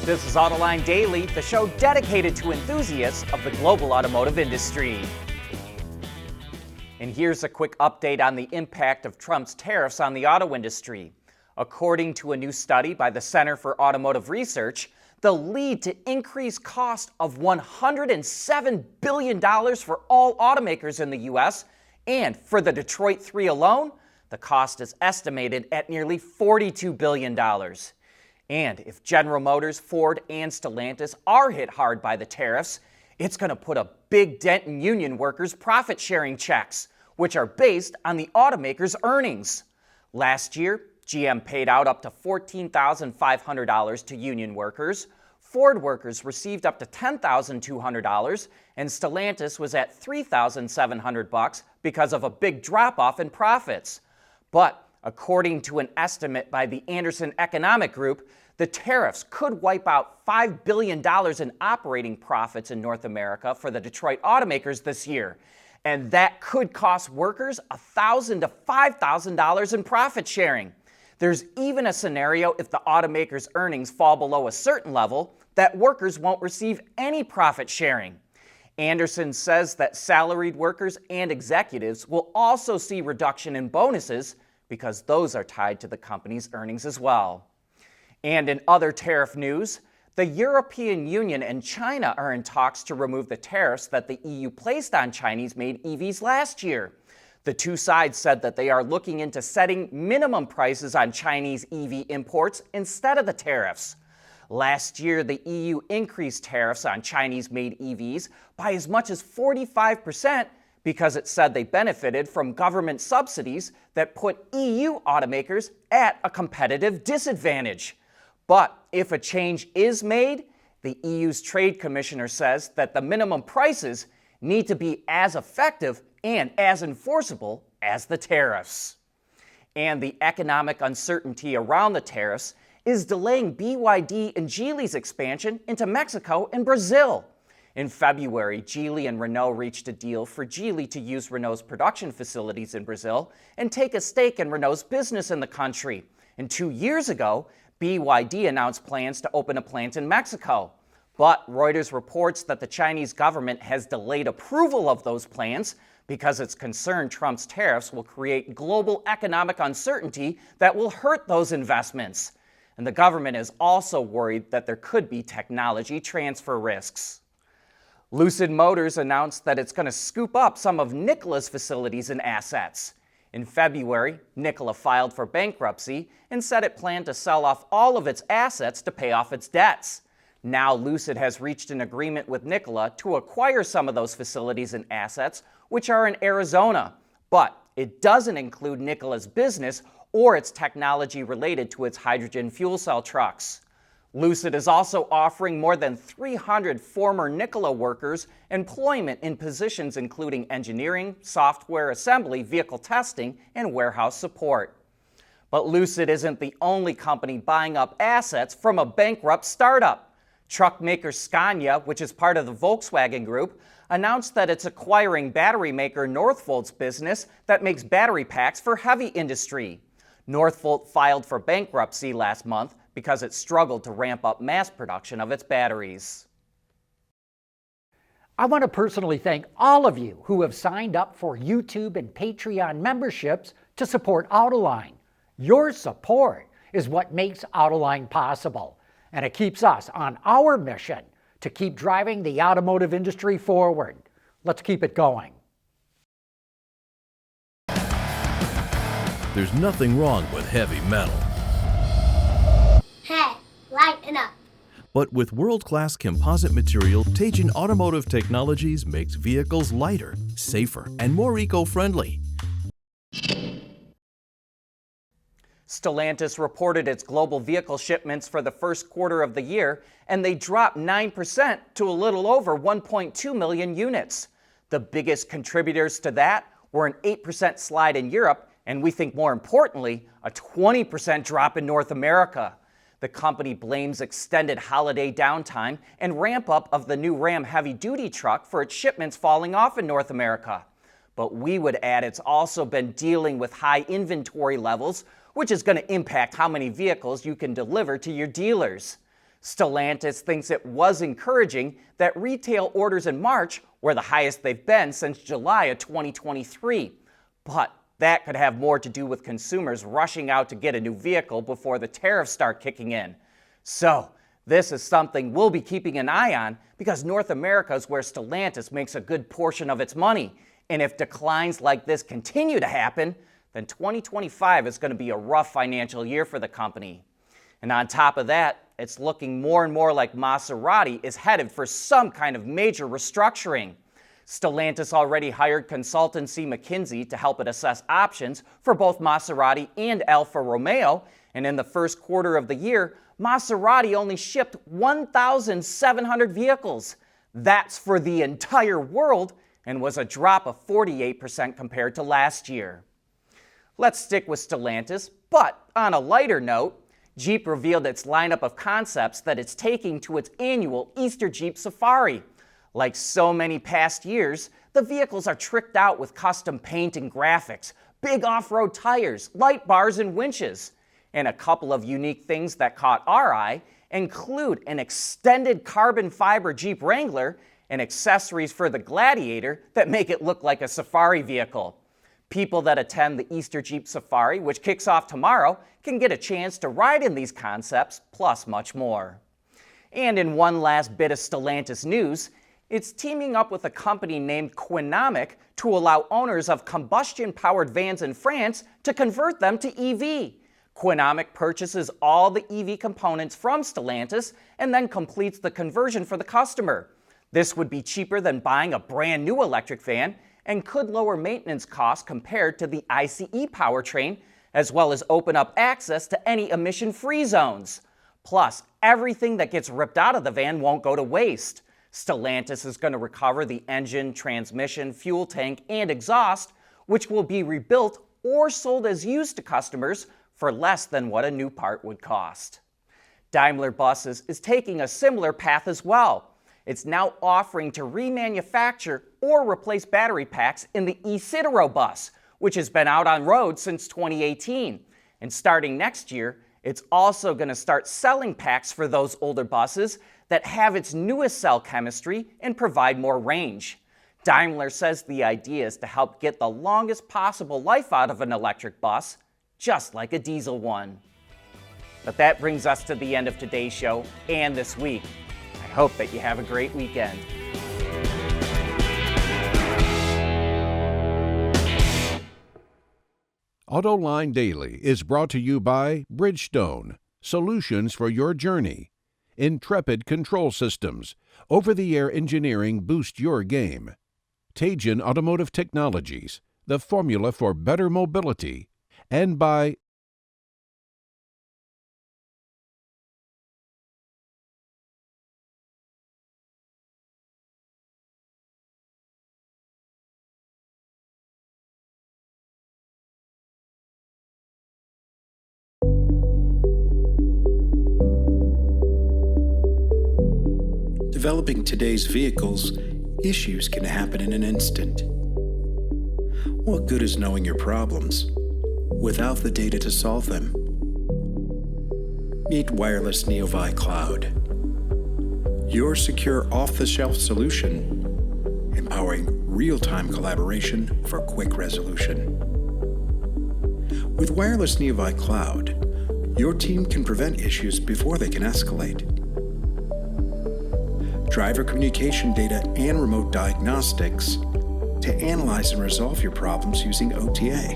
This is Autoline Daily, the show dedicated to enthusiasts of the global automotive industry. And here's a quick update on the impact of Trump's tariffs on the auto industry. According to a new study by the Center for Automotive Research, they'll lead to increased cost of $107 billion for all automakers in the U.S., and for the Detroit 3 alone, the cost is estimated at nearly $42 billion. And if General Motors, Ford, and Stellantis are hit hard by the tariffs, it's going to put a big dent in union workers' profit-sharing checks, which are based on the automakers' earnings. Last year, GM paid out up to $14,500 to union workers, Ford workers received up to $10,200, and Stellantis was at $3,700 because of a big drop-off in profits. But according to an estimate by the Anderson Economic Group, the tariffs could wipe out $5 billion in operating profits in North America for the Detroit automakers this year. And that could cost workers $1,000 to $5,000 in profit sharing. There's even a scenario if the automakers' earnings fall below a certain level that workers won't receive any profit sharing. Anderson says that salaried workers and executives will also see reduction in bonuses because those are tied to the company's earnings as well. And in other tariff news, the European Union and China are in talks to remove the tariffs that the EU placed on Chinese-made EVs last year. The two sides said that they are looking into setting minimum prices on Chinese EV imports instead of the tariffs. Last year, the EU increased tariffs on Chinese-made EVs by as much as 45% because it said they benefited from government subsidies that put EU automakers at a competitive disadvantage. But if a change is made, the EU's trade commissioner says that the minimum prices need to be as effective and as enforceable as the tariffs. And the economic uncertainty around the tariffs is delaying BYD and Geely's expansion into Mexico and Brazil. In February, Geely and Renault reached a deal for Geely to use Renault's production facilities in Brazil and take a stake in Renault's business in the country. And 2 years ago, BYD announced plans to open a plant in Mexico. But Reuters reports that the Chinese government has delayed approval of those plans because it's concerned Trump's tariffs will create global economic uncertainty that will hurt those investments. And the government is also worried that there could be technology transfer risks. Lucid Motors announced that it's going to scoop up some of Nikola's facilities and assets. In February, Nikola filed for bankruptcy and said it planned to sell off all of its assets to pay off its debts. Now Lucid has reached an agreement with Nikola to acquire some of those facilities and assets, which are in Arizona. But it doesn't include Nikola's business or its technology related to its hydrogen fuel cell trucks. Lucid is also offering more than 300 former Nikola workers employment in positions including engineering, software assembly, vehicle testing, and warehouse support. But Lucid isn't the only company buying up assets from a bankrupt startup. Truck maker Scania, which is part of the Volkswagen Group, announced that it's acquiring battery maker Northvolt's business that makes battery packs for heavy industry. Northvolt filed for bankruptcy last month because it struggled to ramp up mass production of its batteries. I want to personally thank all of you who have signed up for YouTube and Patreon memberships to support Autoline. Your support is what makes Autoline possible, and it keeps us on our mission to keep driving the automotive industry forward. Let's keep it going. There's nothing wrong with heavy metal. Hey, lighten up. But with world-class composite material, Teijin Automotive Technologies makes vehicles lighter, safer, and more eco-friendly. Stellantis reported its global vehicle shipments for the first quarter of the year, and they dropped 9% to a little over 1.2 million units. The biggest contributors to that were an 8% slide in Europe, and we think more importantly, a 20% drop in North America. The company blames extended holiday downtime and ramp up of the new Ram heavy-duty truck for its shipments falling off in North America. But we would add it's also been dealing with high inventory levels, which is going to impact how many vehicles you can deliver to your dealers. Stellantis thinks it was encouraging that retail orders in March were the highest they've been since July of 2023. But that could have more to do with consumers rushing out to get a new vehicle before the tariffs start kicking in. So, this is something we'll be keeping an eye on because North America is where Stellantis makes a good portion of its money. And if declines like this continue to happen, then 2025 is going to be a rough financial year for the company. And on top of that, it's looking more and more like Maserati is headed for some kind of major restructuring. Stellantis already hired consultancy McKinsey to help it assess options for both Maserati and Alfa Romeo, and in the first quarter of the year, Maserati only shipped 1,700 vehicles. That's for the entire world and was a drop of 48% compared to last year. Let's stick with Stellantis, but on a lighter note, Jeep revealed its lineup of concepts that it's taking to its annual Easter Jeep Safari. Like so many past years, the vehicles are tricked out with custom paint and graphics, big off-road tires, light bars, and winches. And a couple of unique things that caught our eye include an extended carbon fiber Jeep Wrangler and accessories for the Gladiator that make it look like a safari vehicle. People that attend the Easter Jeep Safari, which kicks off tomorrow, can get a chance to ride in these concepts, plus much more. And in one last bit of Stellantis news, it's teaming up with a company named Quinomic to allow owners of combustion-powered vans in France to convert them to EV. Quinomic purchases all the EV components from Stellantis and then completes the conversion for the customer. This would be cheaper than buying a brand new electric van and could lower maintenance costs compared to the ICE powertrain, as well as open up access to any emission-free zones. Plus, everything that gets ripped out of the van won't go to waste. Stellantis is going to recover the engine, transmission, fuel tank, and exhaust, which will be rebuilt or sold as used to customers for less than what a new part would cost. Daimler Buses is taking a similar path as well. It's now offering to remanufacture or replace battery packs in the eCitaro bus, which has been out on road since 2018. And starting next year, it's also going to start selling packs for those older buses that have its newest cell chemistry and provide more range. Daimler says the idea is to help get the longest possible life out of an electric bus, just like a diesel one. But that brings us to the end of today's show and this week. I hope that you have a great weekend. Autoline Daily is brought to you by Bridgestone, solutions for your journey. Intrepid Control Systems, over-the-air engineering boost your game. Teijin Automotive Technologies, the formula for better mobility. And by Developing today's vehicles, issues can happen in an instant. What good is knowing your problems without the data to solve them? Meet Wireless Neovi Cloud, your secure off-the-shelf solution, empowering real-time collaboration for quick resolution. With Wireless Neovi Cloud, your team can prevent issues before they can escalate. Driver communication data and remote diagnostics to analyze and resolve your problems using OTA,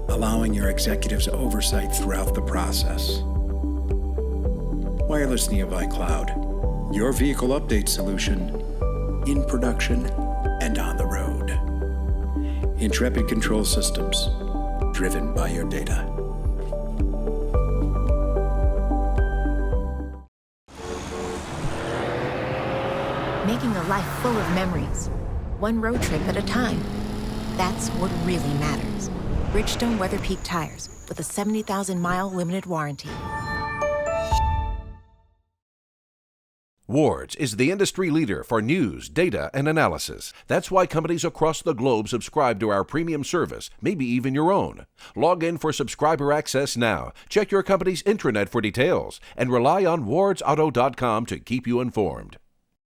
allowing your executives oversight throughout the process. Wireless Neovi Cloud, your vehicle update solution in production and on the road. Intrepid Control Systems, driven by your data. Making a life full of memories, one road trip at a time. That's what really matters. Bridgestone Weather Peak tires with a 70,000-mile limited warranty. Wards is the industry leader for news, data, and analysis. That's why companies across the globe subscribe to our premium service, maybe even your own. Log in for subscriber access now. Check your company's intranet for details and rely on wardsauto.com to keep you informed.